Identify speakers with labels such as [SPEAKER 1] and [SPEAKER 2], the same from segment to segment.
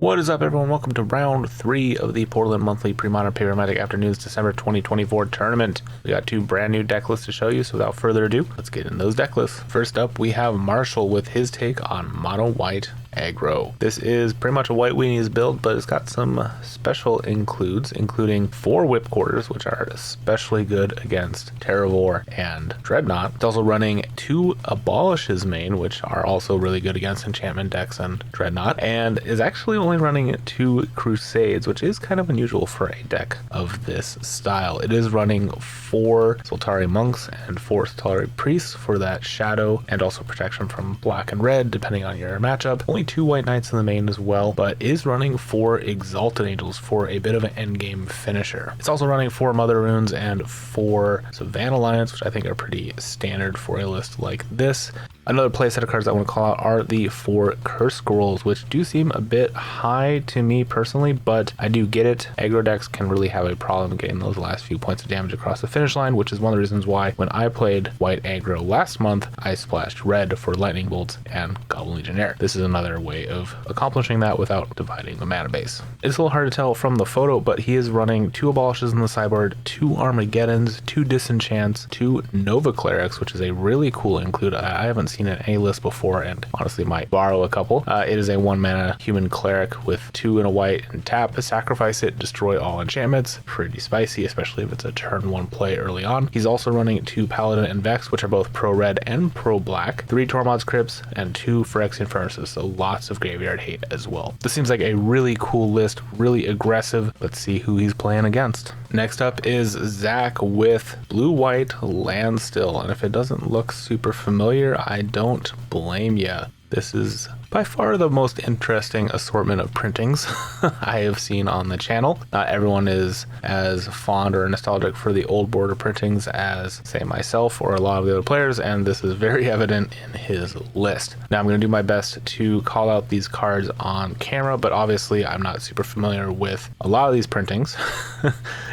[SPEAKER 1] What is up, everyone? Welcome to round 3 of the Portland Monthly Premodern Magic Afternoons December 2024 tournament. We got 2 brand new deck lists to show you, so without further ado, let's get in those deck lists. First up, we have Marshall with his take on Mono White Aggro. This is pretty much a White Weenie's build, but it's got some special includes, including 4 Whip Quarters, which are especially good against Terravore and Dreadnought. It's also running 2 Abolishes main, which are also really good against enchantment decks and Dreadnought, and is actually only running 2 Crusades, which is kind of unusual for a deck of this style. It is running 4 Soltari Monks and 4 Soltari Priests for that shadow and also protection from black and red, depending on your matchup. Only 2 White Knights in the main as well, but is running 4 Exalted Angels for a bit of an endgame finisher. It's also running 4 Mother Runes and 4 Savannah Lions, which I think are pretty standard for a list like this. Another play set of cards I want to call out are the 4 Curse Scrolls, which do seem a bit high to me personally, but I do get it. Aggro decks can really have a problem getting those last few points of damage across the finish line, which is one of the reasons why when I played White Aggro last month, I splashed red for Lightning Bolts and Goblin Legionnaire. This is another way of accomplishing that without dividing the mana base. It's a little hard to tell from the photo, but he is running 2 Abolishes in the sideboard, 2 Armageddons, 2 Disenchants, 2 Nova Clerics, which is a really cool include. I haven't seen in any list before and honestly might borrow a couple. It is a 1 mana human cleric with 2 and a white and tap, sacrifice it, destroy all enchantments. Pretty spicy, especially if it's a turn 1 play early on. He's also running 2 Paladin and Vex, which are both pro red and pro black, 3 Tormod's Crypts, and 2 Phyrexian Furnaces, so lots of graveyard hate as well. This seems like a really cool list, really aggressive. Let's see who he's playing against. Next up is Zach with Blue-White Landstill, and if it doesn't look super familiar, I don't blame ya. This is by far the most interesting assortment of printings I have seen on the channel. Not everyone is as fond or nostalgic for the old border printings as, say, myself or a lot of the other players, and this is very evident in his list. Now I'm going to do my best to call out these cards on camera, but obviously I'm not super familiar with a lot of these printings.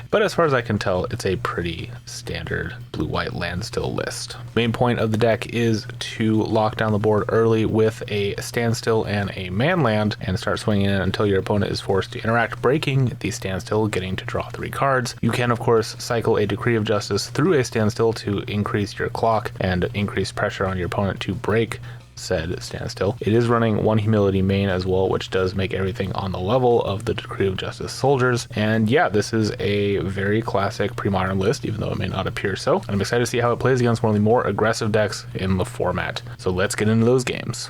[SPEAKER 1] But as far as I can tell, it's a pretty standard blue-white Landstill list. Main point of the deck is to lock down the board early with a standstill and a man land and start swinging in until your opponent is forced to interact, breaking the standstill, getting to draw 3 cards. You can, of course, cycle a Decree of Justice through a standstill to increase your clock and increase pressure on your opponent to break said standstill. It is running 1 Humility main as well, which does make everything on the level of the Decree of Justice soldiers. And yeah, this is a very classic pre-modern list, even though it may not appear so. And I'm excited to see how it plays against one of the more aggressive decks in the format. So let's get into those games.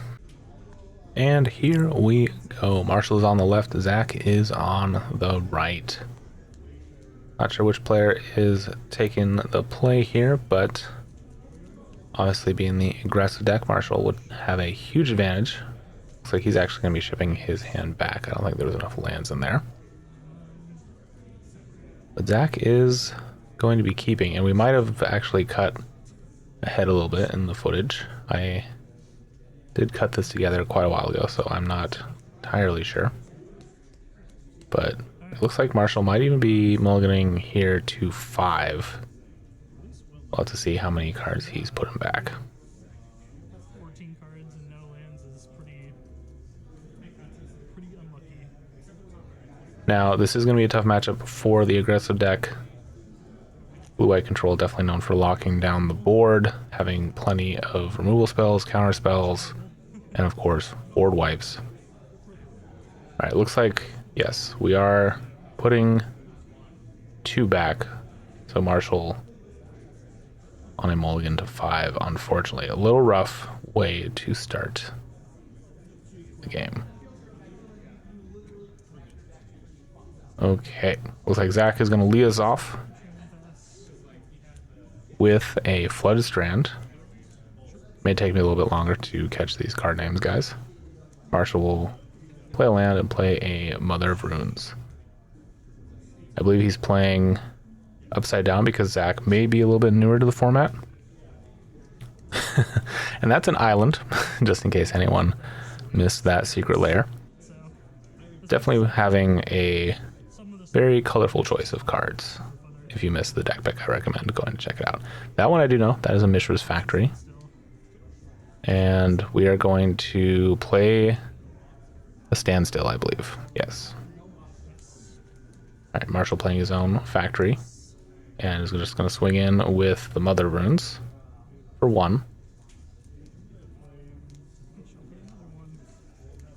[SPEAKER 1] And here we go. Marshall is on the left, Zach is on the right. Not sure which player is taking the play here, but obviously being the aggressive deck, Marshall would have a huge advantage. Looks like he's actually going to be shipping his hand back. I don't think there was enough lands in there. But Zach is going to be keeping, and we might have actually cut ahead a little bit in the footage. I did cut this together quite a while ago, so I'm not entirely sure. But it looks like Marshall might even be mulliganing here to 5. We'll have to see how many cards he's putting back.
[SPEAKER 2] 14 cards and no lands is pretty unlucky.
[SPEAKER 1] Now, this is going to be a tough matchup for the aggressive deck. Blue-white control, definitely known for locking down the board, having plenty of removal spells, counter spells, and of course, board wipes. Alright, looks like, yes, we are putting 2 back. So Marshall on a mulligan to 5, unfortunately. A little rough way to start the game. Okay, looks like Zach is going to lead us off with a Flooded Strand. May take me a little bit longer to catch these card names, guys. Marshall will play a land and play a Mother of Runes. I believe he's playing Upside Down because Zach may be a little bit newer to the format. And that's an island, just in case anyone missed that secret layer. Definitely having a very colorful choice of cards. If you missed the deck pick, I recommend going to check it out. That one I do know, that is a Mishra's Factory. And we are going to play a standstill, I believe. Yes. All right, Marshall playing his own factory, and is just going to swing in with the mother runes for 1.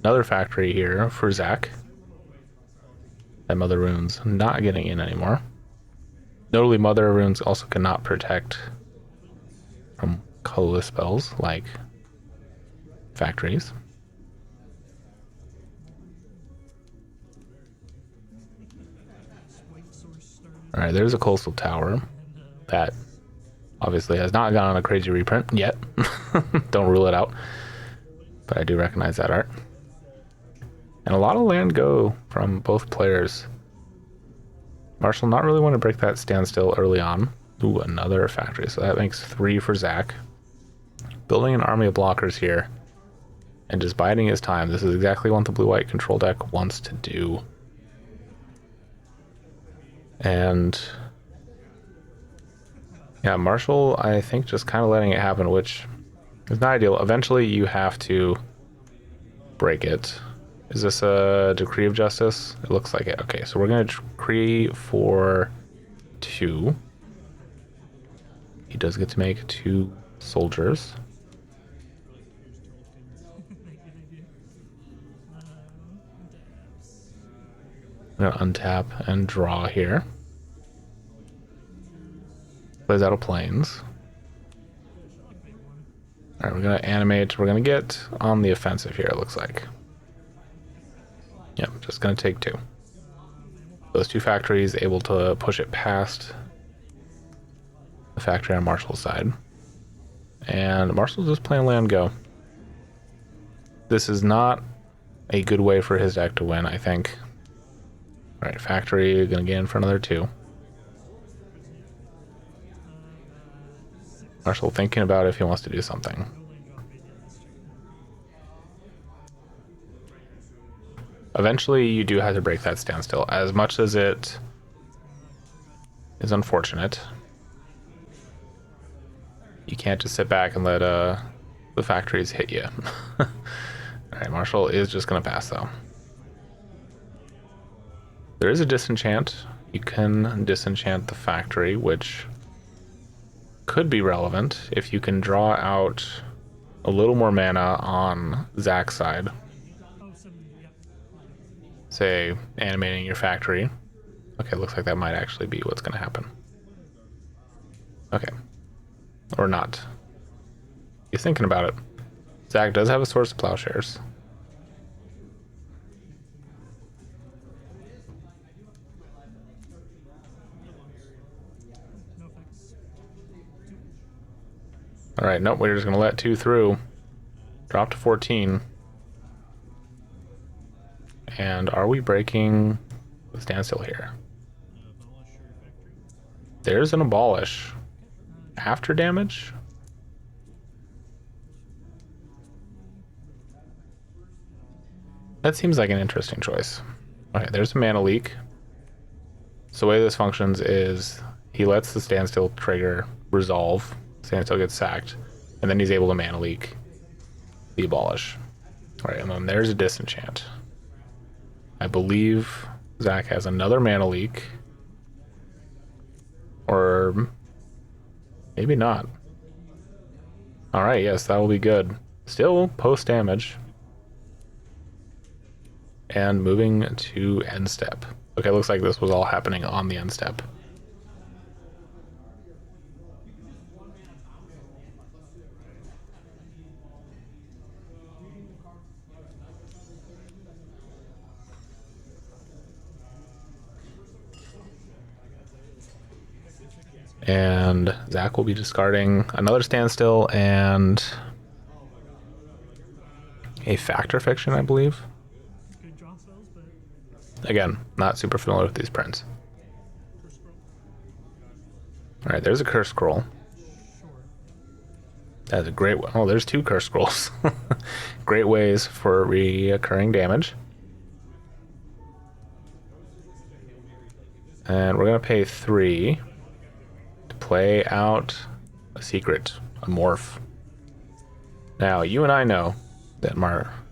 [SPEAKER 1] Another factory here for Zach. That mother rune's not getting in anymore. Notably, mother runes also cannot protect from colorless spells like factories. All right, there's a coastal tower that obviously has not gone on a crazy reprint yet. Don't rule it out, but I do recognize that art. And a lot of land go from both players. Marshall not really want to break that standstill early on. Ooh, another factory, so that makes 3 for Zach. Building an army of blockers here and just biding his time. This is exactly what the blue-white control deck wants to do. And yeah, Marshall, I think, just kind of letting it happen, which is not ideal. Eventually, you have to break it. Is this a decree of justice? It looks like it. Okay, so we're going to decree for 2. He does get to make 2 soldiers. I'm going to untap and draw here. Plays out of planes. Alright, we're going to animate. We're going to get on the offensive here, it looks like. Yep, just going to take 2. Those 2 factories able to push it past the factory on Marshall's side. And Marshall's just playing land go. This is not a good way for his deck to win, I think. Alright, factory, going to get in for another 2. Marshall thinking about if he wants to do something. Eventually, you do have to break that standstill, as much as it is unfortunate. You can't just sit back and let the factories hit you. Alright, Marshall is just going to pass, though. There is a disenchant. You can disenchant the factory, which could be relevant if you can draw out a little more mana on Zach's side. Say, animating your factory. Okay, looks like that might actually be what's going to happen. Okay. Or not. He's thinking about it. Zach does have a source of plowshares. Alright, nope, we're just going to let 2 through. Drop to 14. And are we breaking the standstill here? There's an abolish. After damage? That seems like an interesting choice. Okay, there's a mana leak. So the way this functions is he lets the standstill trigger resolve. Standstill gets sacked, and then he's able to mana leak the abolish. All right, and then there's a disenchant. I believe Zach has another mana leak, or maybe not. All right, yes, that will be good. Still post damage, and moving to end step. Okay, looks like this was all happening on the end step. And Zach will be discarding another standstill and a factor fiction, I believe.
[SPEAKER 2] Good draw spells, but
[SPEAKER 1] Again, not super familiar with these prints. All right, there's a curse scroll.
[SPEAKER 2] sure.
[SPEAKER 1] That's a great one. Oh, there's 2 curse scrolls. Great ways for reoccurring damage. And we're going to pay 3 to play out a secret, a morph. Now, you and I know that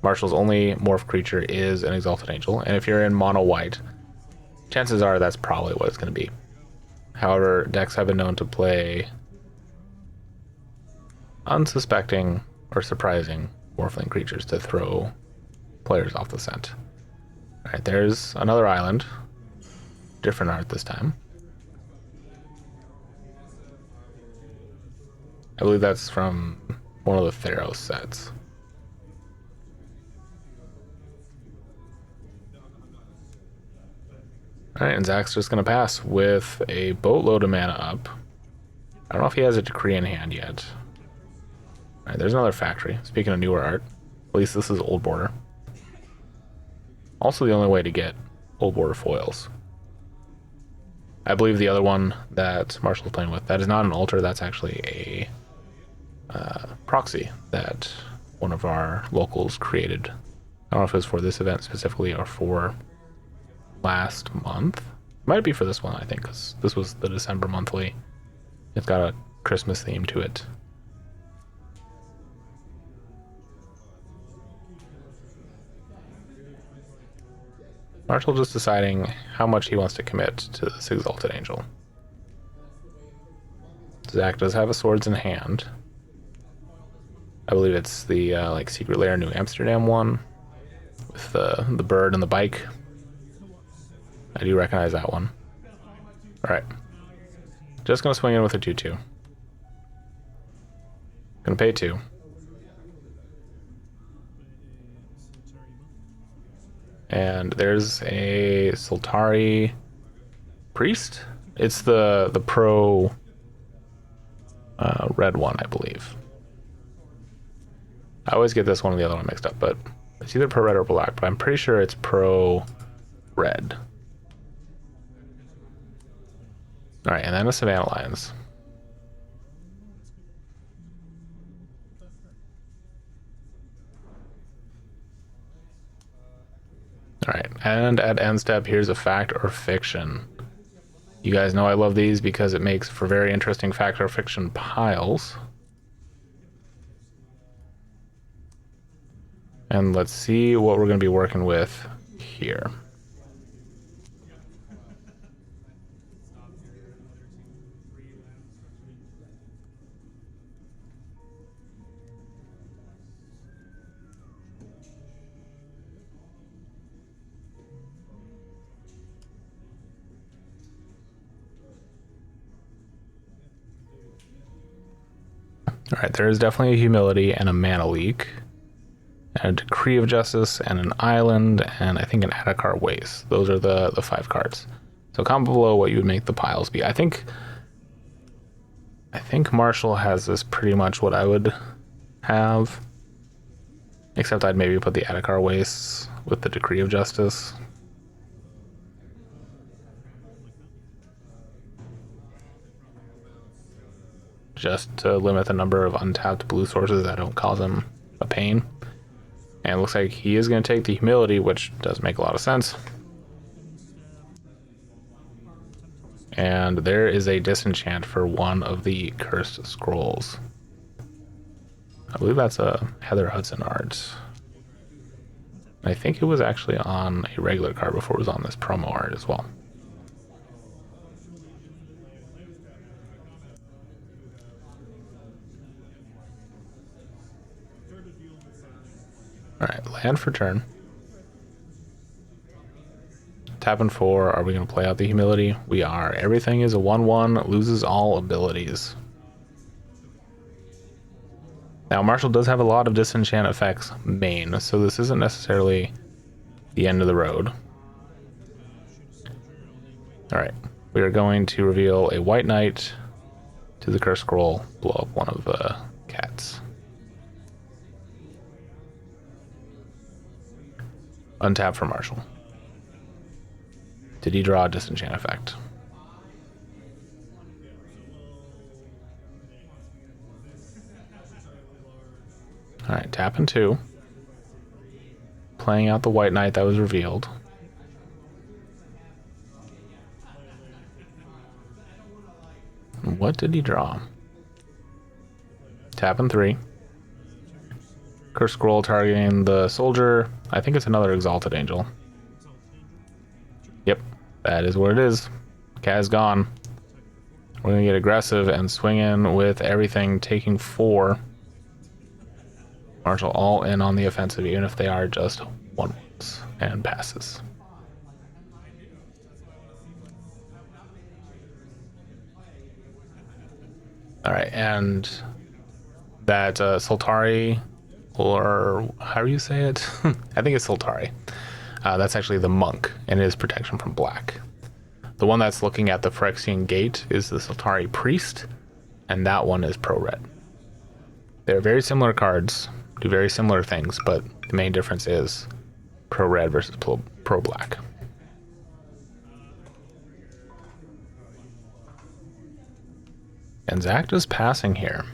[SPEAKER 1] Marshall's only morph creature is an Exalted Angel, and if you're in mono white, chances are that's probably what it's going to be. However, decks have been known to play unsuspecting or surprising morphling creatures to throw players off the scent. Alright, there's another island. Different art this time. I believe that's from one of the Theros sets. Alright, and Zach's just going to pass with a boatload of mana up. I don't know if he has a Decree in hand yet. Alright, there's another factory. Speaking of newer art, at least this is Old Border. Also the only way to get Old Border foils. I believe the other one that Marshall's playing with, that is not an altar, that's actually a proxy that one of our locals created. I don't know if it was for this event specifically or for last month. Might be for this one, I think, because this was the December monthly. It's got a Christmas theme to it. Marshall just deciding how much he wants to commit to this Exalted Angel. Zach does have a Swords in hand. I believe it's the like Secret Lair New Amsterdam one with the bird and the bike. I do recognize that one. Alright. Just gonna swing in with a 2/2. Gonna pay 2. And there's a Sultari Priest. It's the pro red one, I believe. I always get this one and the other one mixed up, but it's either pro red or black, but I'm pretty sure it's pro red. Alright, and then a Savannah Lions. Alright, and at end step, here's a fact or fiction. You guys know I love these because it makes for very interesting fact or fiction piles. And let's see what we're going to be working with here. Alright, there is definitely a Humility and a Mana Leak, and a Decree of Justice, and an Island, and I think an Adakar Waste. Those are the 5 cards. So comment below what you would make the piles be. I think Marshall has this pretty much what I would have, except I'd maybe put the Adakar Wastes with the Decree of Justice. Just to limit the number of untapped blue sources that don't cause him a pain. And it looks like he is going to take the Humility, which does make a lot of sense. And there is a disenchant for one of the Cursed Scrolls. I believe that's a Heather Hudson art. I think it was actually on a regular card before it was on this promo art as well. Alright, land for turn. Tapping 4, are we going to play out the Humility? We are. Everything is a 1/1, loses all abilities. Now, Marshall does have a lot of disenchant effects main, so this isn't necessarily the end of the road. Alright, we are going to reveal a White Knight to the Cursed Scroll, blow up one of the cats. Untap for Marshall. Did he draw a disenchant effect? Alright, tapping 2. Playing out the White Knight that was revealed. What did he draw? Tapping 3. Curse Scroll targeting the soldier. I think it's another Exalted Angel. Yep, that is what it is. Kaz gone. We're going to get aggressive and swing in with everything, taking 4. Marshall all in on the offensive, even if they are just 1/1s, and passes. Alright, and that Sultari, or however you say it, I think it's Sultari. That's actually the monk, and it is protection from black. The one that's looking at the Phyrexian Gate is the Sultari Priest, and that one is pro-red. They're very similar cards, do very similar things, but the main difference is pro-red versus pro-black. And Zach just passing here.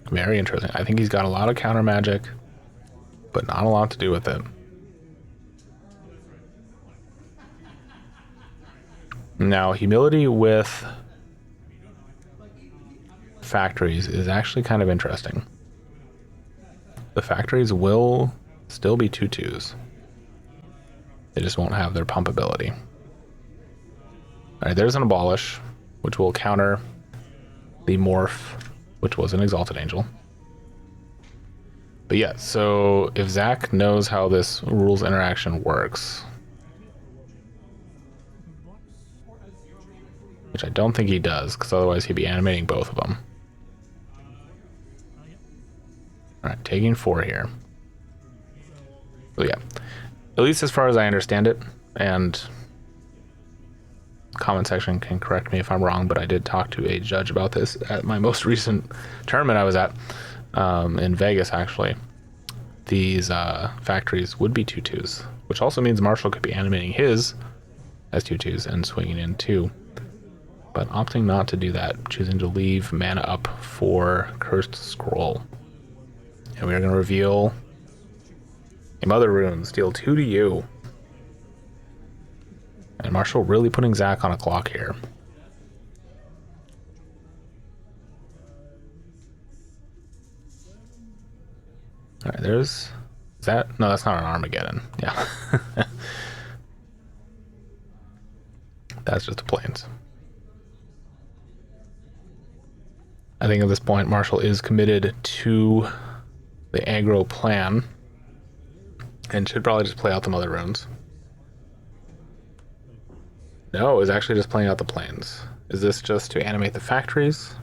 [SPEAKER 1] Very interesting. I think he's got a lot of counter magic, but not a lot to do with it. Now, humility with factories is actually kind of interesting. The factories will still be 2/2s. They just won't have their pump ability. Alright, there's an Abolish, which will counter the Morph, which was an Exalted Angel. But yeah, so if Zach knows how this rules interaction works, which I don't think he does, because otherwise he'd be animating both of them. Alright, taking 4 here. So yeah, at least as far as I understand it, and comment section can correct me if I'm wrong, but I did talk to a judge about this at my most recent tournament I was at, in Vegas actually. These factories would be 2/2s, which also means Marshall could be animating his as 2/2s and swinging in 2. But opting not to do that, choosing to leave mana up for Cursed Scroll. And we are going to reveal a Mother Rune, steal 2 to you. And Marshall really putting Zach on a clock here. Alright, there's... Is that... No, that's not an Armageddon. Yeah. That's just the plains. I think at this point, Marshall is committed to the aggro plan and should probably just play out the Mother Runes. No, it's actually just playing out the plains. Is this just to animate the factories?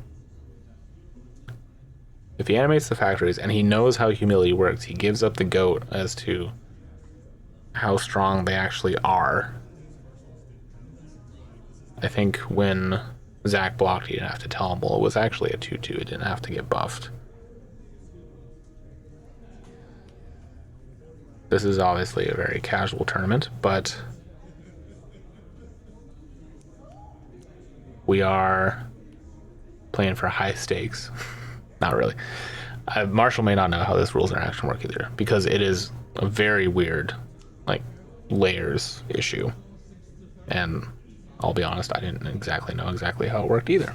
[SPEAKER 1] If he animates the factories and he knows how humility works, he gives up the goat as to how strong they actually are. I think when Zach blocked, he didn't have to tell him, well, it was actually a 2/2, it didn't have to get buffed. This is obviously a very casual tournament, but we are playing for high stakes. Not really. Marshall may not know how this rules interaction work either, because it is a very weird, like, layers issue. And I'll be honest, I didn't exactly know exactly how it worked either.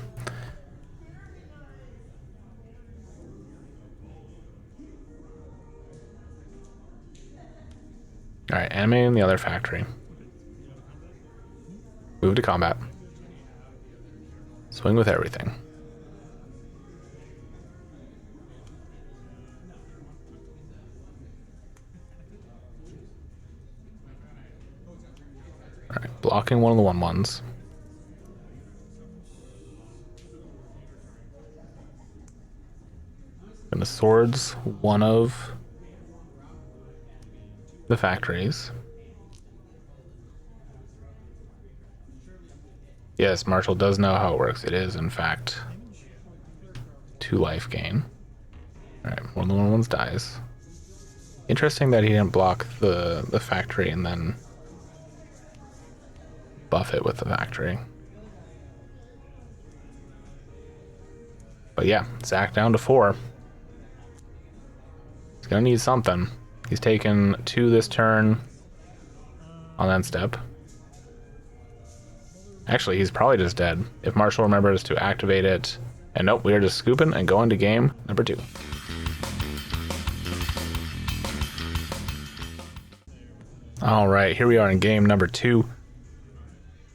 [SPEAKER 1] Alright, animating the other factory. Move to combat. Swing with everything. Alright, blocking one of the 1/1s. And the swords one of the factories. Yes, Marshall does know how it works. It is, in fact, 2 life gain. Alright, one of the 1/1s dies. Interesting that he didn't block the factory and then buff it with the factory. But yeah, Zach down to 4. He's gonna need something. He's taken 2 this turn on end step. Actually, he's probably just dead if Marshall remembers to activate it. And nope, we are just scooping and going to game number 2. All right, here we are in game number 2.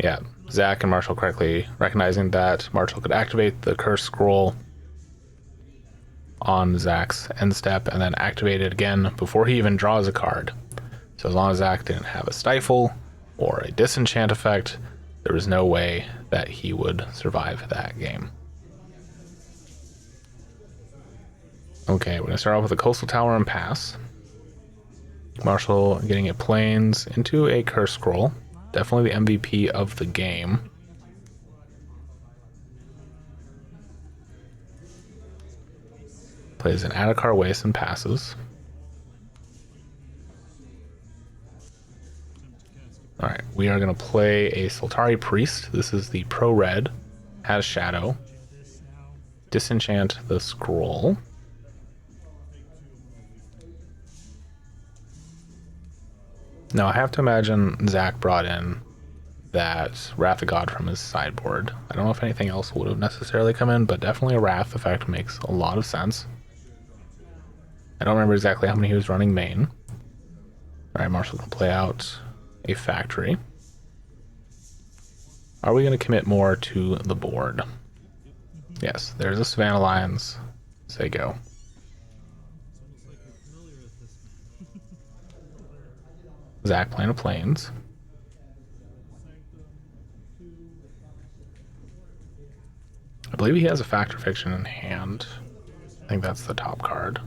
[SPEAKER 1] Yeah, Zach and Marshall correctly recognizing that Marshall could activate the curse scroll on Zach's end step and then activate it again before he even draws a card. So as long as Zach didn't have a stifle or a disenchant effect, there was no way that he would survive that game. Okay, we're gonna start off with a coastal tower and pass. Marshall getting a plains into a curse scroll. Definitely the MVP of the game. Plays an Adakar Waste and passes. Alright, we are going to play a Sultari Priest. This is the pro red. Has Shadow. Disenchant the scroll. Now I have to imagine Zach brought in that Wrath of God from his sideboard. I don't know if anything else would have necessarily come in, but definitely a Wrath effect makes a lot of sense. I don't remember exactly how many he was running main. Alright, Marshall can play out a factory. Are we going to commit more to the board? Yes, there's a Savannah Lions. Say go. Zach playing a Plains. I believe he has a Fact or Fiction in hand. I think that's the top card.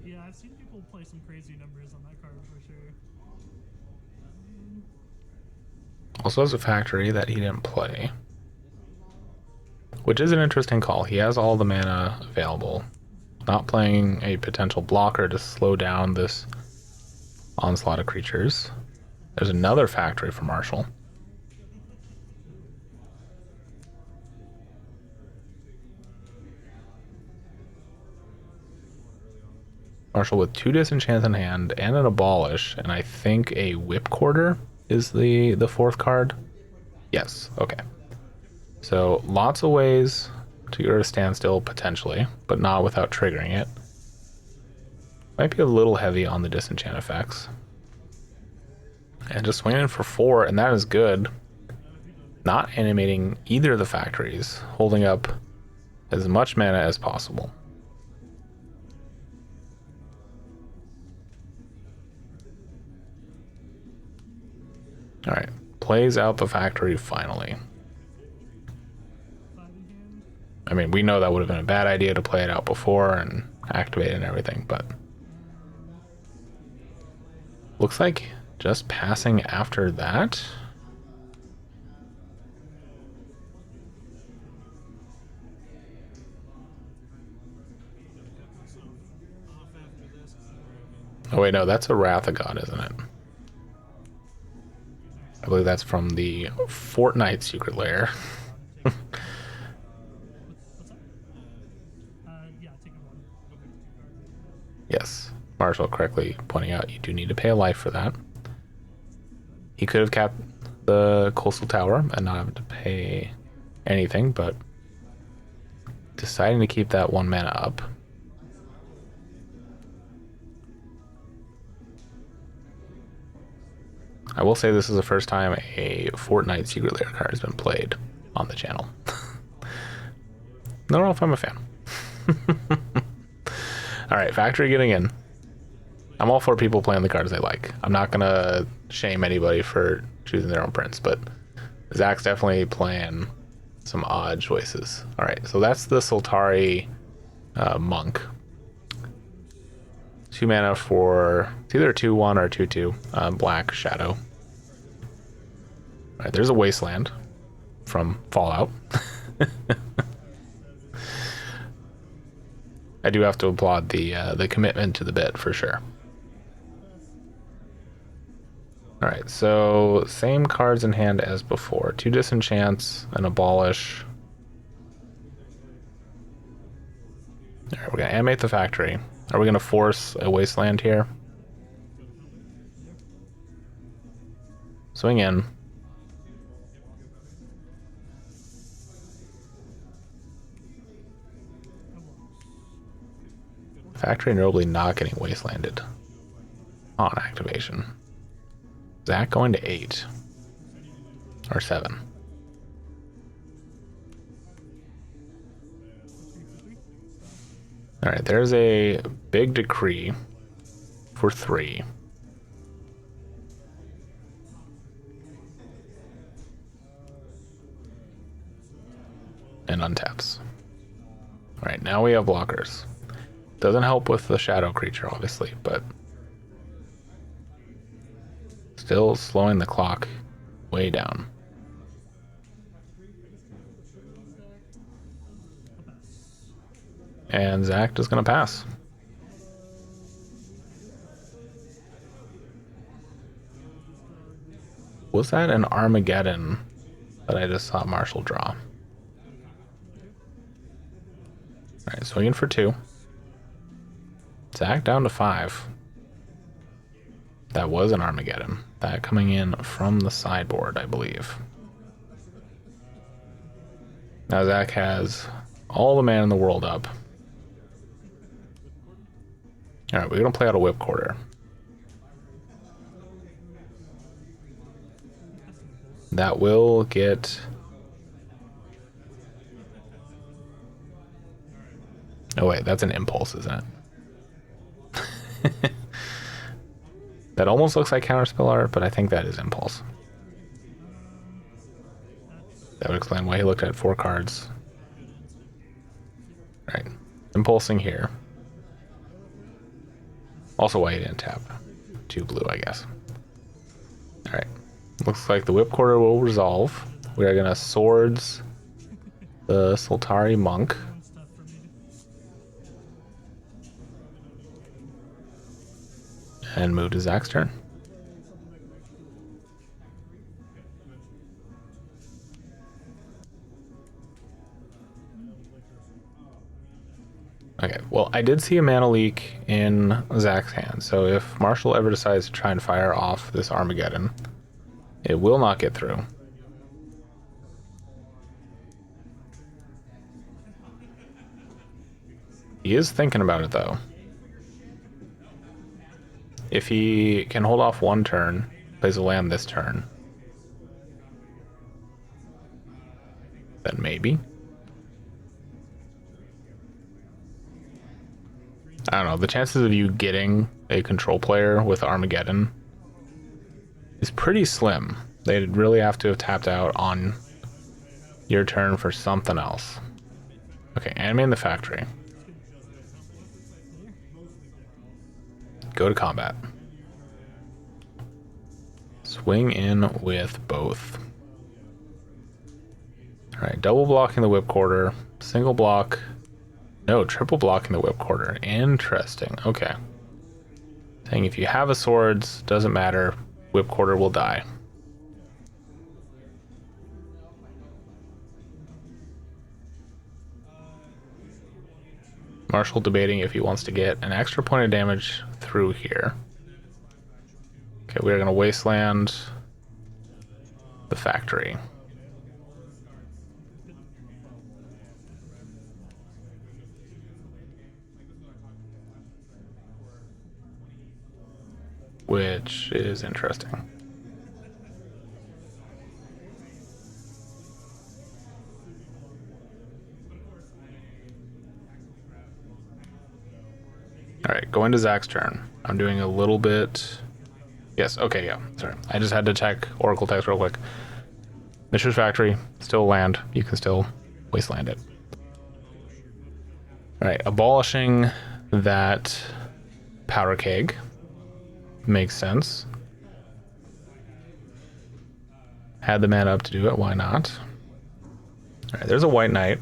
[SPEAKER 2] Yeah, I've seen people play some crazy numbers on that card for sure.
[SPEAKER 1] Also has a factory that he didn't play, which is an interesting call. He has all the mana available. Not playing a potential blocker to slow down this onslaught of creatures. There's another factory for Marshall. Marshall with 2 disenchants in hand and an abolish, and I think a whip quarter is the fourth card. Yes, okay. So lots of ways to get rid of standstill potentially, but not without triggering it. Might be a little heavy on the disenchant effects. And just swinging for 4, and that is good. Not animating either of the factories, holding up as much mana as possible. Alright, plays out the factory finally. I mean, we know that would have been a bad idea to play it out before and activate it and everything, but looks like just passing after that. Oh wait, no, that's a Wrath of God, isn't it? I believe that's from the Fortnite secret lair.
[SPEAKER 2] Yeah, take a one.
[SPEAKER 1] Yes, Marshall correctly pointing out you do need to pay a life for that. He could have capped the coastal tower and not have to pay anything, but deciding to keep that 1 mana up. I will say this is the first time a Fortnite secret lair card has been played on the channel. I don't know if I'm a fan. Alright, factory getting in. I'm all for people playing the cards they like. I'm not gonna shame anybody for choosing their own prints, but Zach's definitely playing some odd choices. Alright, so that's the Sultari Monk. 2 mana for, it's either a 2/1 or a 2/2 black shadow. Alright, there's a Wasteland from Fallout. I do have to applaud the commitment to the bit for sure. Alright, so same cards in hand as before. 2 disenchants, an abolish. Alright, we're gonna animate the factory. Are we gonna force a Wasteland here? Swing in. Factory notably not getting wastelanded on activation. Zach going to 8 or 7. All right, there's a big decree for 3. And untaps. All right, now we have blockers. Doesn't help with the shadow creature, obviously, but still slowing the clock way down. And Zach is going to pass. Was that an Armageddon that I just saw Marshall draw? Alright, swinging for 2. Zach down to 5. That was an Armageddon. That coming in from the sideboard, I believe. Now Zach has all the mana in the world up. Alright, we're going to play out a whip quarter. That will get... Oh wait, that's an impulse, isn't it? That almost looks like counterspell art, but I think that is impulse. That would explain why he looked at 4 cards. Right, impulsing here. Also why he didn't tap 2 blue, I guess. Alright, looks like the whip quarter will resolve. We are gonna swords the Soltari Monk. And move to Zach's turn. Okay, well, I did see a mana leak in Zach's hand, so if Marshall ever decides to try and fire off this Armageddon, it will not get through. He is thinking about it, though. If he can hold off 1 turn, plays a land this turn, then maybe. I don't know, the chances of you getting a control player with Armageddon is pretty slim. They'd really have to have tapped out on your turn for something else. Okay, animate the factory. Go to combat. Swing in with both. Alright, double blocking the whip quarter, single block. No, triple blocking the whip quarter. Interesting. Okay. Saying if you have a swords, doesn't matter, whip quarter will die. Marshall debating if he wants to get an extra point of damage through here. Okay, we're going to wasteland the factory. Which is interesting. Alright, going to Zach's turn. I'm doing a little bit... Yes, okay, yeah, sorry. I just had to check Oracle text real quick. Mishra's Factory, still land. You can still wasteland it. Alright, abolishing that powder keg. Makes sense. Had the mana up to do it, why not? Alright, there's a white knight.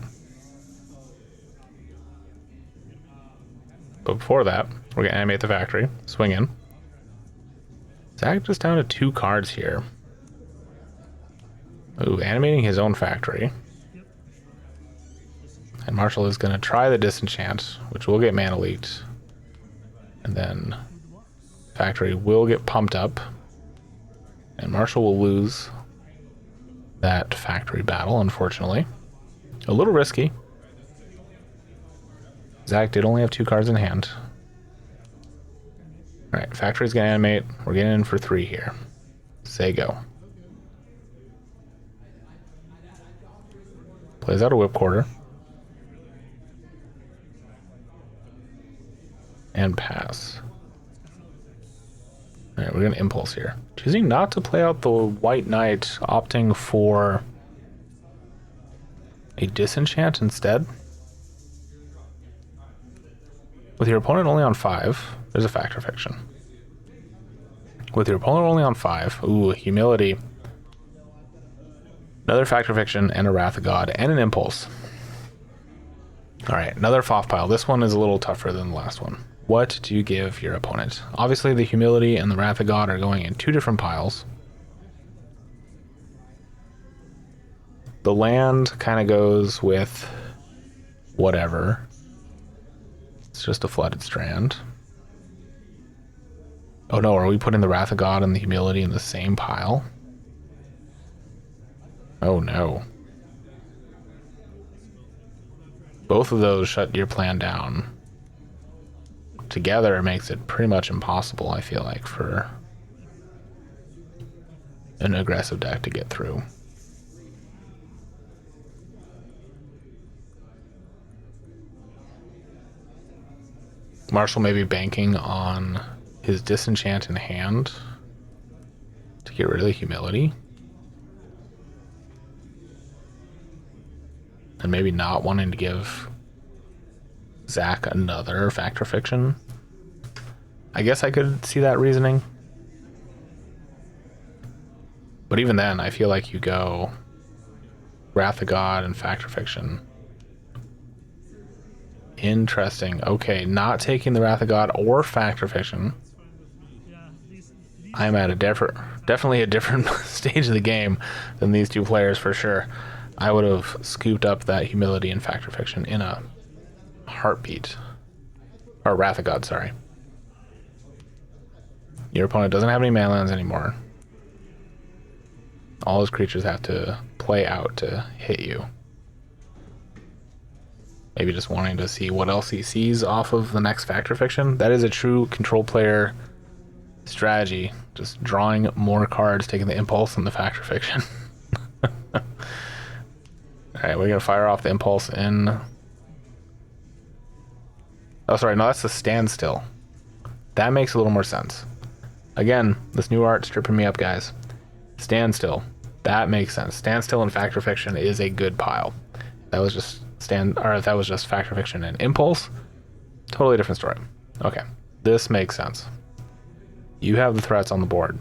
[SPEAKER 1] But before that, we're gonna animate the factory, swing in. Zach just down to 2 cards here. Ooh, animating his own factory. And Marshall is gonna try the disenchant, which will get mana leaked. And then factory will get pumped up. And Marshall will lose that factory battle, unfortunately. A little risky. Zach did only have 2 cards in hand. Alright, factory's gonna animate. We're getting in for 3 here. Say go. Plays out a whip quarter. And pass. Alright, we're gonna impulse here. Choosing not to play out the white knight, opting for a disenchant instead. With your opponent only on 5, there's a factor fiction. With your opponent only on 5, ooh, humility. Another factor fiction and a Wrath of God and an impulse. Alright, another FOF pile. This one is a little tougher than the last one. What do you give your opponent? Obviously the humility and the Wrath of God are going in 2 different piles. The land kind of goes with whatever. It's just a flooded strand. Oh no, are we putting the Wrath of God and the humility in the same pile? Oh no. Both of those shut your plan down. Together it makes it pretty much impossible, I feel like, for an aggressive deck to get through. Marshall may be banking on his disenchant in hand to get rid of the humility. And maybe not wanting to give Zach another factor fiction. I guess I could see that reasoning. But even then, I feel like you go Wrath of God and factor fiction. Interesting. Okay, not taking the Wrath of God or factor fiction. I'm at a definitely a different stage of the game than these 2 players for sure. I would have scooped up that humility and factor fiction in a heartbeat. Or Wrath of God, sorry. Your opponent doesn't have any manlands anymore. All his creatures have to play out to hit you. Maybe just wanting to see what else he sees off of the next factor fiction. That is a true control player strategy. Just drawing more cards, taking the impulse and the factor fiction. Alright, we're gonna fire off the impulse in. Oh, sorry, no, that's the standstill. That makes a little more sense. Again, this new art stripping me up, guys. Standstill. That makes sense. Standstill and factor fiction is a good pile. That was just that was just factor fiction and impulse. Totally different story. Okay, this makes sense. You have the threats on the board.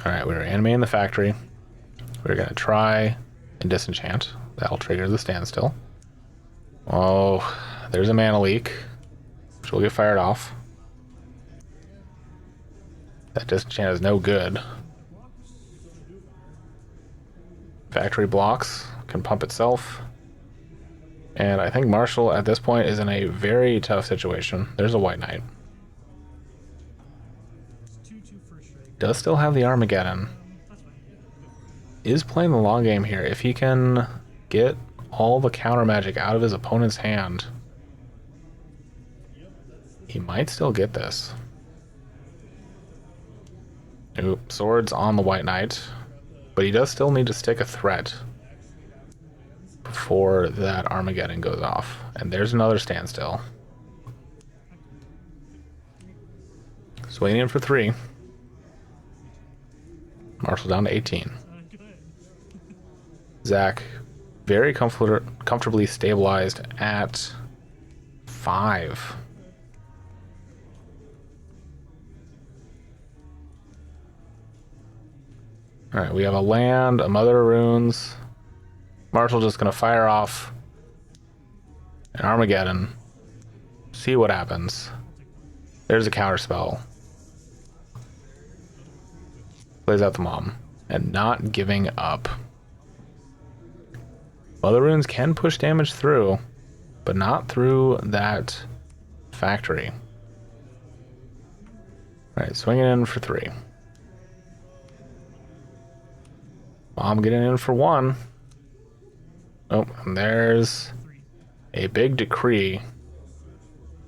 [SPEAKER 1] Alright, we're animating the factory. We're gonna try and disenchant. That'll trigger the standstill. Oh, there's a mana leak, which will get fired off. That disenchant is no good. Factory blocks, can pump itself. And I think Marshall at this point is in a very tough situation. There's a white knight. Does still have the Armageddon. Is playing the long game here. If he can get all the counter magic out of his opponent's hand, he might still get this. Oop, swords on the white knight. But he does still need to stick a threat before that Armageddon goes off. And there's another standstill. Swinging in for 3. Marshall down to 18. Zach very comfortably stabilized at 5. Alright, we have a land, a Mother of Runes. Marshall's just gonna fire off an Armageddon. See what happens. There's a counter spell. Plays out the mom. And not giving up. Mother Runes can push damage through, but not through that factory. Alright, swinging in for 3. Mom getting in for 1. Oh, and there's a big decree.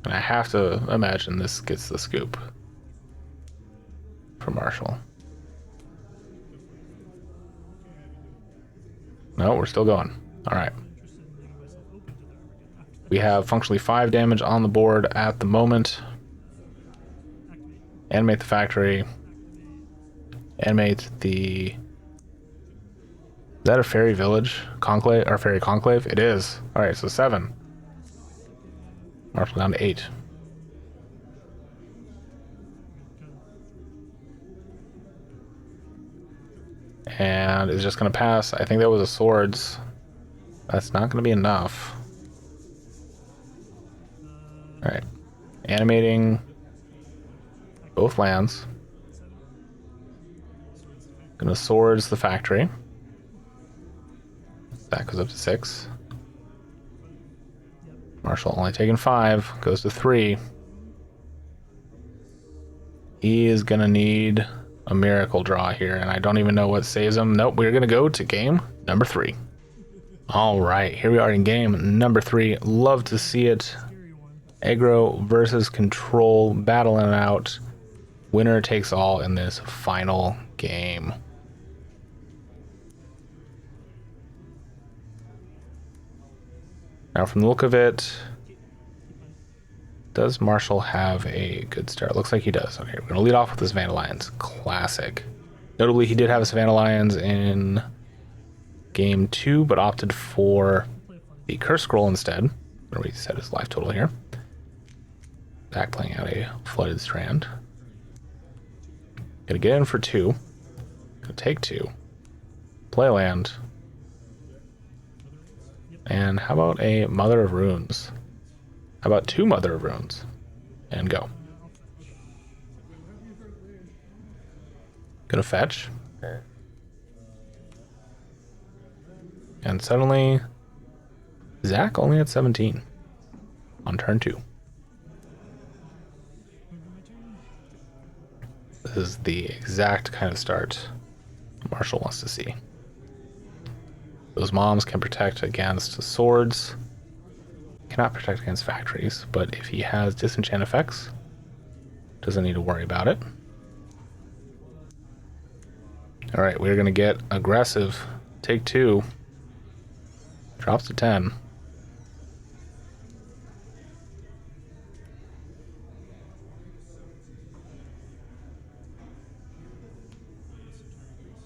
[SPEAKER 1] And I have to imagine this gets the scoop for Marshall. No, we're still going. All right. We have functionally 5 damage on the board at the moment. Animate the factory. Animate the... Is that a fairy village? Conclave? Or fairy conclave? It is. Alright, so 7. Marshall down to 8. And it's just going to pass. I think that was a swords. That's not going to be enough. Alright. Animating both lands. Gonna swords the factory. That goes up to 6. Marshall only taking 5. Goes to 3. He is gonna need a miracle draw here, and I don't even know what saves him. Nope, we're gonna go to game number 3. All right, here we are in game number 3. Love to see it. Aggro versus control, battling it out. Winner takes all in this final game. Now, from the look of it, does Marshall have a good start? Looks like he does. Okay, we're going to lead off with his Vandalions. Classic. Notably, he did have his Vandalions in game 2, but opted for the Curse Scroll instead. Where we set his life total here. Zach playing out a Flooded Strand. Gonna get in for 2. Gonna take 2. Play land. And how about a Mother of Runes? How about 2 Mother of Runes? And go. Gonna fetch. And suddenly, Zach only at 17 on turn 2. This is the exact kind of start Marshall wants to see. Those moms can protect against swords. Cannot protect against factories, but if he has disenchant effects, doesn't need to worry about it. Alright, we're going to get aggressive. Take 2. Drops to 10.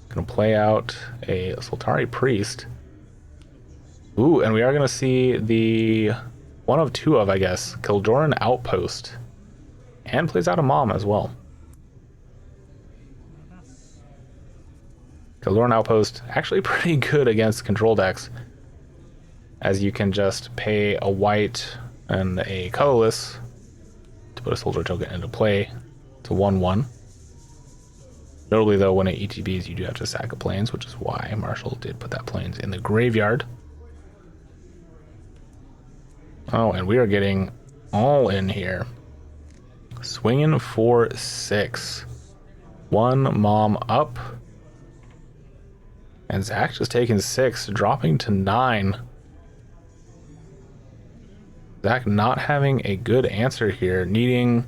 [SPEAKER 1] Gonna play out a Sultari Priest. Ooh, and we are gonna see the one of 2 of, I guess, Kildoran Outpost. And plays out a Mom as well. Kildoran Outpost, actually pretty good against control decks, as you can just pay a white and a colorless to put a soldier token into play to 1/1. Notably, though, when it ETBs, you do have to sack a plains, which is why Marshall did put that plains in the graveyard. Oh, and we are getting all in here. Swinging for 6. 1 Mom up. And Zach just taking 6, dropping to 9. Zach not having a good answer here, needing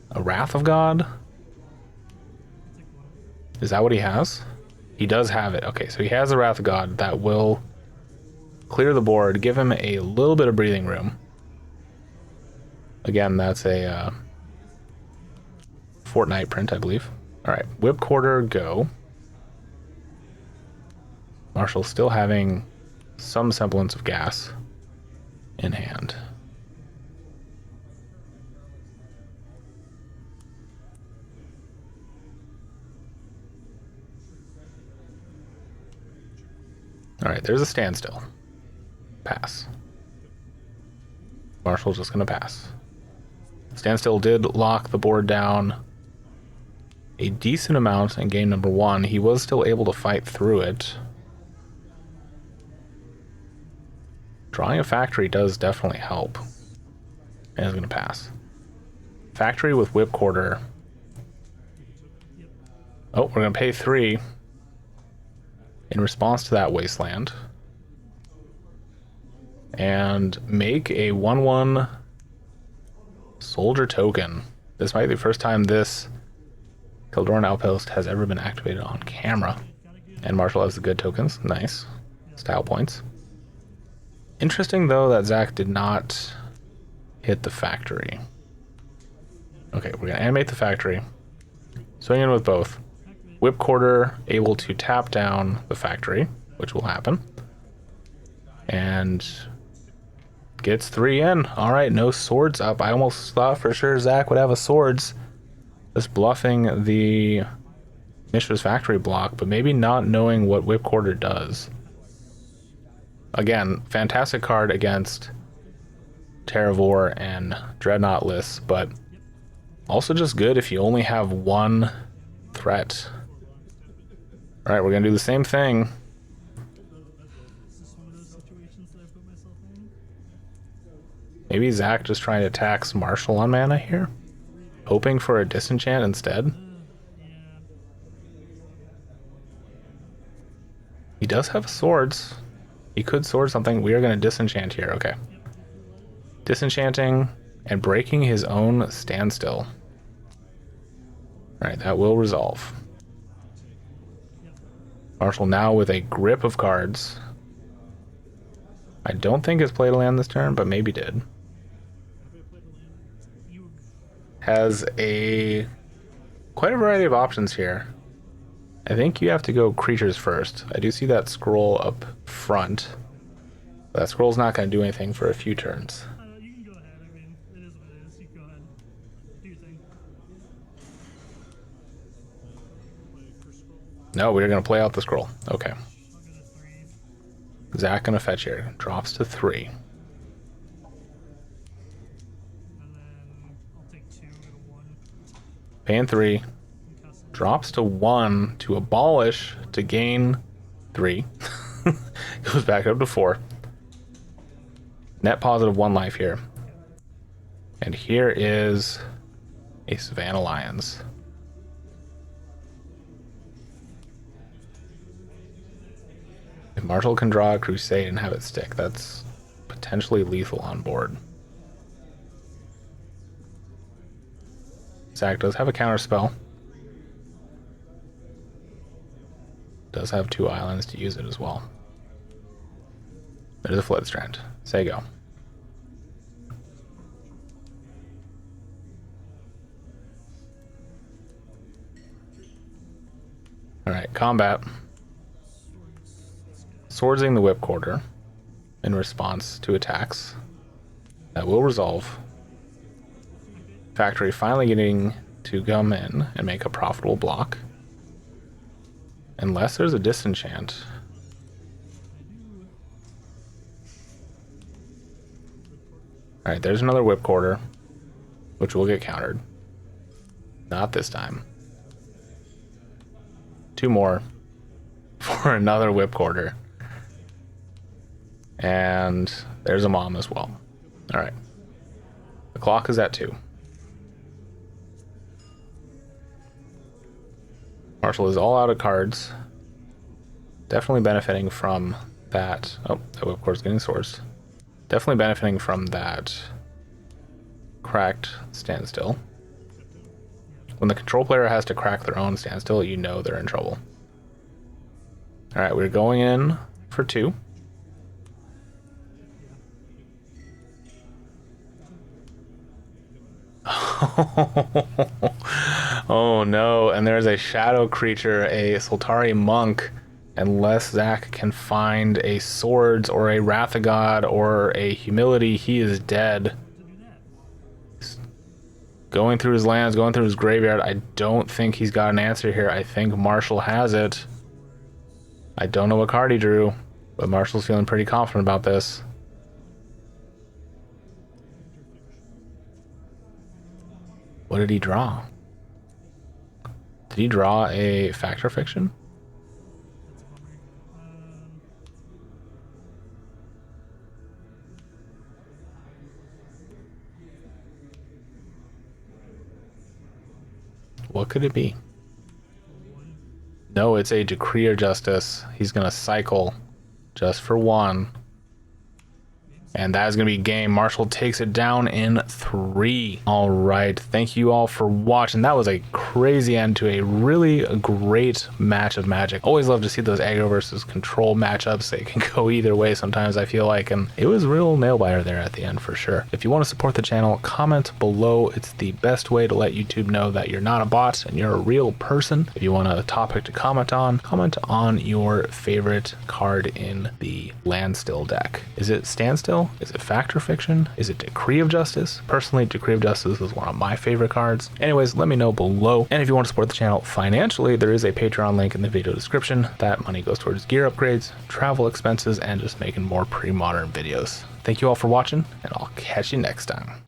[SPEAKER 1] a Wrath of God. Is that what he has? He does have it. Okay, so he has the Wrath of God that will clear the board, give him a little bit of breathing room. Again, that's a Fortnite print, I believe. All right, Whip Quarter, go. Marshall still having some semblance of gas in hand. All right, there's a standstill. Pass. Marshall's just going to pass. Standstill did lock the board down a decent amount in game number 1. He was still able to fight through it. Drawing a factory does definitely help. And is going to pass. Factory with Whip Quarter. Oh, we're going to pay 3. In response to that wasteland. and make a 1/1 soldier token. This might be the first time this Kildoran Outpost has ever been activated on camera. And Marshall has the good tokens. Nice. Style points. Interesting, though, that Zach did not hit the factory. Okay, we're going to animate the factory. Swing in with both. Whip Quarter able to tap down the factory, which will happen. And gets 3 in. All right, no swords up. I almost thought for sure Zach would have a swords. Just bluffing the Mishra's factory block, but maybe not knowing what Whip Quarter does. Again, fantastic card against Terravore and Dreadnought lists, but also just good if you only have one threat. All right, we're gonna do the same thing.
[SPEAKER 2] Is this one of those situations that I put myself in?
[SPEAKER 1] Maybe Zach just trying to tax Marshall on mana here, hoping for a disenchant instead.
[SPEAKER 2] Yeah.
[SPEAKER 1] He does have swords. He could sword something. We are going to disenchant here. Okay. Disenchanting and breaking his own standstill. All right, that will resolve. Marshall now with a grip of cards. I don't think has played a land this turn, but maybe did. Has quite a variety of options here. I think you have to go creatures first. I do see that scroll up front. That scroll's not going to do anything for a few turns.
[SPEAKER 2] You can go ahead. I mean, it is what it is. You can go ahead. Do your thing.
[SPEAKER 1] No, we're going to play out the scroll. Okay.
[SPEAKER 2] I'll go to 3.
[SPEAKER 1] Zach going to fetch here. Drops to 3.
[SPEAKER 2] And then I'll take 2, go to 1.
[SPEAKER 1] Paying 3.
[SPEAKER 2] Concussive.
[SPEAKER 1] Drops to 1 to abolish to gain 3. Goes back up to 4. Net positive 1 life here. And here is a Savannah Lions. If Marshall can draw a Crusade and have it stick, that's potentially lethal on board. Zach does have a counter spell. Does have 2 islands to use it as well. There's a Flood Strand. Say go. Alright, combat. Swordsing the Whip Quarter in response to attacks. That will resolve. Factory finally getting to come in and make a profitable block. Unless there's a disenchant. Alright, there's another Whip Quarter, which will get countered. Not this time. 2 more for another Whip Quarter. And there's a Mom as well. Alright. The clock is at 2. Marshall is all out of cards. Definitely benefiting from that. Oh, that Whip Quarter is getting swords. Definitely benefiting from that cracked standstill. When the control player has to crack their own standstill, you know they're in trouble. Alright, we're going in for 2. Oh no, and there's a shadow creature, a Soltari monk. Unless Zach can find a swords or a Wrath of God or a humility, he is dead. Going through his lands, going through his graveyard. I don't think he's got an answer here. I think Marshall has it. I don't know what card he drew, but Marshall's feeling pretty confident about this. What did he draw? Did he draw a Factor Fiction? What could it be? No, it's a Decree or Justice. He's gonna cycle just for 1. And that is going to be game. Marshall takes it down in 3. All right. Thank you all for watching. That was a crazy end to a really great match of Magic. Always love to see those aggro versus control matchups. They can go either way sometimes, I feel like. And it was a real nail biter there at the end for sure. If you want to support the channel, comment below. It's the best way to let YouTube know that you're not a bot and you're a real person. If you want a topic to comment on your favorite card in the Landstill deck. Is it Standstill? Is it Fact or Fiction? Is it Decree of Justice? Personally, Decree of Justice is one of my favorite cards. Anyways, let me know below. And if you want to support the channel financially, there is a Patreon link in the video description. That money goes towards gear upgrades, travel expenses, and just making more pre-modern videos. Thank you all for watching, and I'll catch you next time.